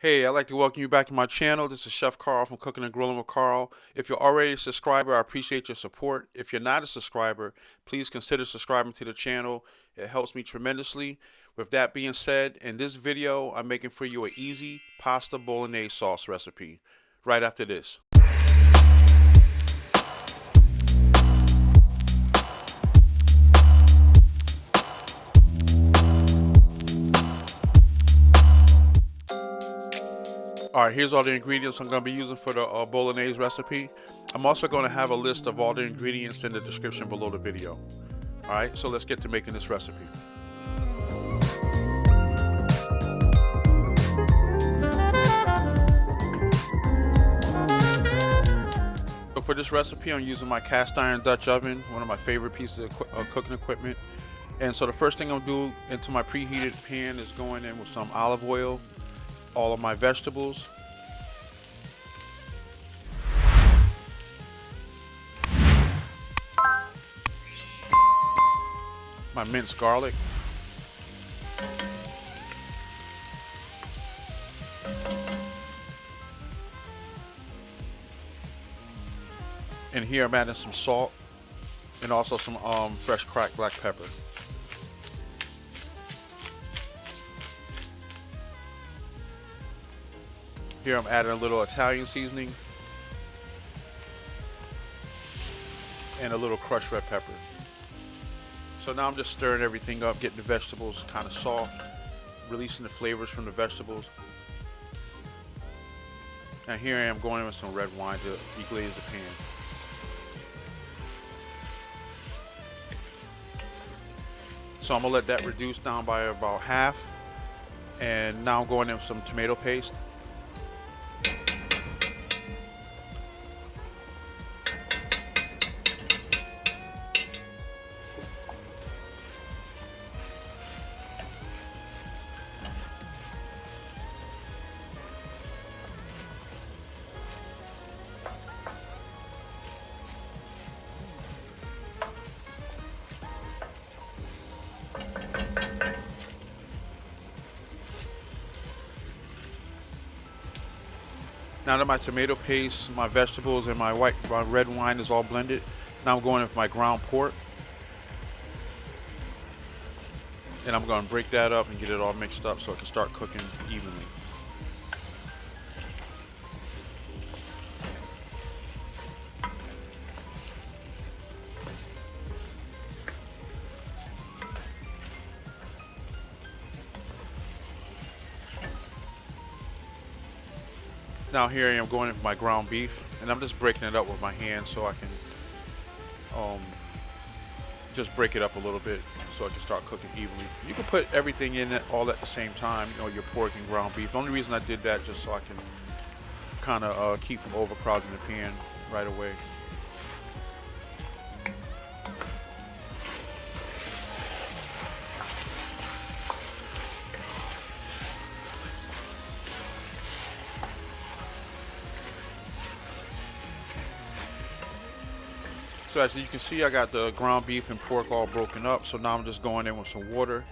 Hey, I'd like to welcome you back to my channel. This is Chef Carl from Cooking and Grilling with Carl. If you're already a subscriber, I appreciate your support. If you're not a subscriber, please consider subscribing to the channel. It helps me tremendously. With that being said, in this video, I'm making for you an easy pasta bolognese sauce recipe right after this. Alright, here's all the ingredients I'm going to be using for the bolognese recipe. I'm also going to have a list of all the ingredients in the description below the video. Alright, so let's get to making this recipe. So for this recipe, I'm using my cast iron Dutch oven, one of my favorite pieces of cooking equipment. And so the first thing I'm going to do into my preheated pan is going in with some olive oil, all of my vegetables, my minced garlic, and here I'm adding some salt and also some fresh cracked black pepper. Here I'm adding a little Italian seasoning and a little crushed red pepper. So now I'm just stirring everything up, getting the vegetables kind of soft, releasing the flavors from the vegetables. And here I am going in with some red wine to deglaze the pan. So I'm gonna let that reduce down by about half. And now I'm going in with some tomato paste. Now that my tomato paste, my vegetables, and my red wine is all blended, now I'm going with my ground pork. And I'm going to break that up and get it all mixed up so it can start cooking evenly. Now here I am going in with my ground beef, and I'm just breaking it up with my hand so I can just break it up a little bit so it can start cooking evenly. You can put everything in it all at the same time, you know, your pork and ground beef. The only reason I did that just so I can kind of keep from overcrowding the pan right away. So as you can see, I got the ground beef and pork all broken up. So now I'm just going in with some water.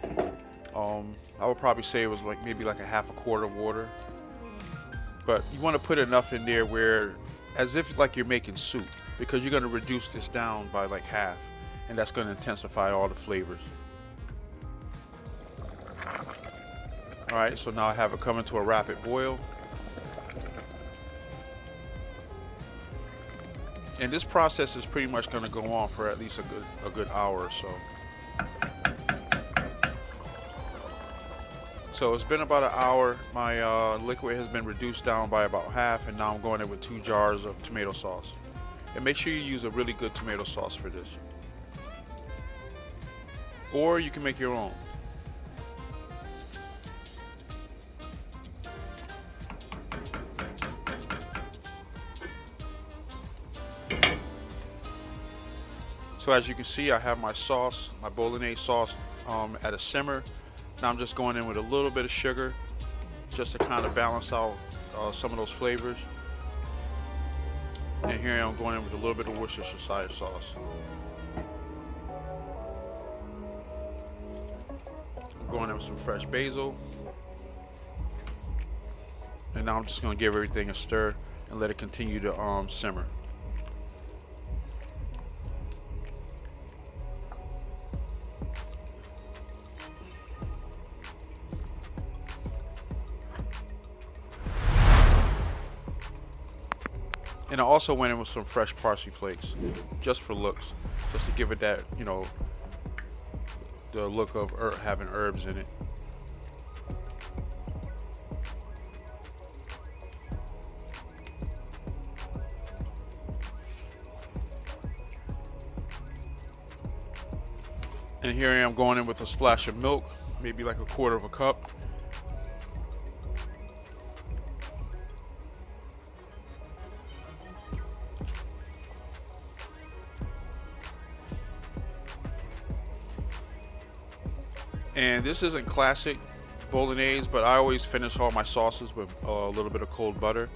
I would probably say it was like maybe like a half a quart of water. But you want to put enough in there where, as if like you're making soup, because you're going to reduce this down by like half, and that's going to intensify all the flavors. All right, so now I have it coming to a rapid boil. And this process is pretty much going to go on for at least a good hour or so. So it's been about an hour. My liquid has been reduced down by about half, and now I'm going in with 2 jars of tomato sauce. And make sure you use a really good tomato sauce for this. Or you can make your own. So as you can see, I have my sauce, my bolognese sauce at a simmer. Now I'm just going in with a little bit of sugar just to kind of balance out some of those flavors. And here I'm going in with a little bit of Worcestershire sauce. I'm going in with some fresh basil. And now I'm just going to give everything a stir and let it continue to simmer. And I also went in with some fresh parsley flakes, just for looks, just to give it that, you know, the look of having herbs in it. And here I am going in with a splash of milk, maybe like a quarter of a cup. And this isn't classic bolognese, but I always finish all my sauces with a little bit of cold butter.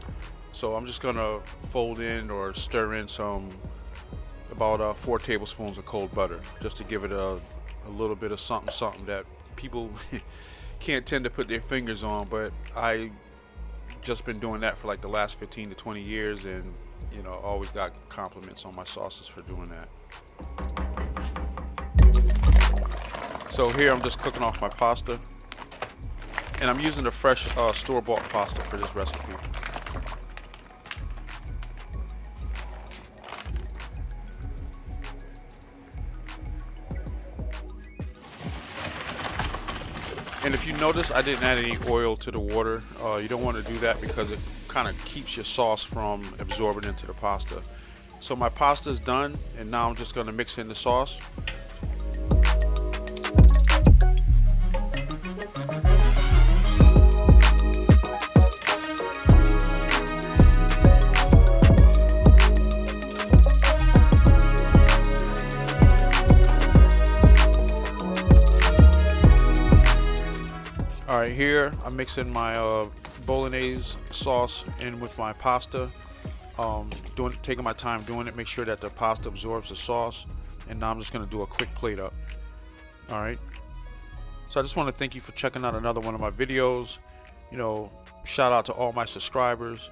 So I'm just gonna fold in or stir in about 4 tablespoons of cold butter, just to give it a little bit of something that people can't tend to put their fingers on. But I just been doing that for like the last 15 to 20 years, and you know, always got compliments on my sauces for doing that. So here I'm just cooking off my pasta, and I'm using the fresh store-bought pasta for this recipe. And if you notice, I didn't add any oil to the water. You don't want to do that because it kind of keeps your sauce from absorbing into the pasta. So my pasta is done, and now I'm just going to mix in the sauce. Alright, here I'm mixing my bolognese sauce in with my pasta. Taking my time doing it, make sure that the pasta absorbs the sauce. And now I'm just going to do a quick plate up. Alright, so I just want to thank you for checking out another one of my videos. You know, shout out to all my subscribers.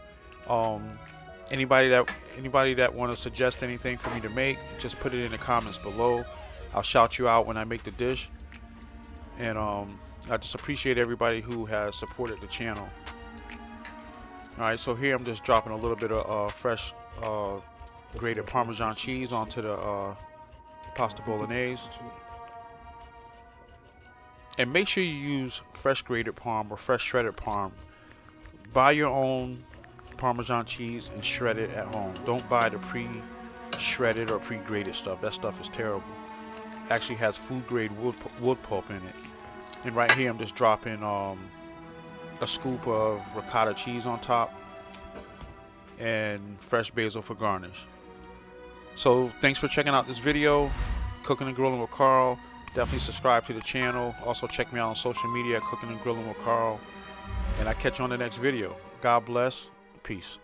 Anybody that want to suggest anything for me to make, just put it in the comments below. I'll shout you out when I make the dish. And I just appreciate everybody who has supported the channel. Alright, so here I'm just dropping a little bit of fresh grated Parmesan cheese onto the Pasta Bolognese. And make sure you use fresh grated Parm or fresh shredded Parm. Buy your own Parmesan cheese and shred it at home. Don't buy the pre-shredded or pre-grated stuff. That stuff is terrible. It actually has food grade wood pulp in it. And right here I'm just dropping a scoop of ricotta cheese on top and fresh basil for garnish. So thanks for checking out this video, Cooking and Grilling with Carl. Definitely subscribe to the channel. Also check me out on social media, Cooking and Grilling with Carl. And I catch you on the next video. God bless. Peace.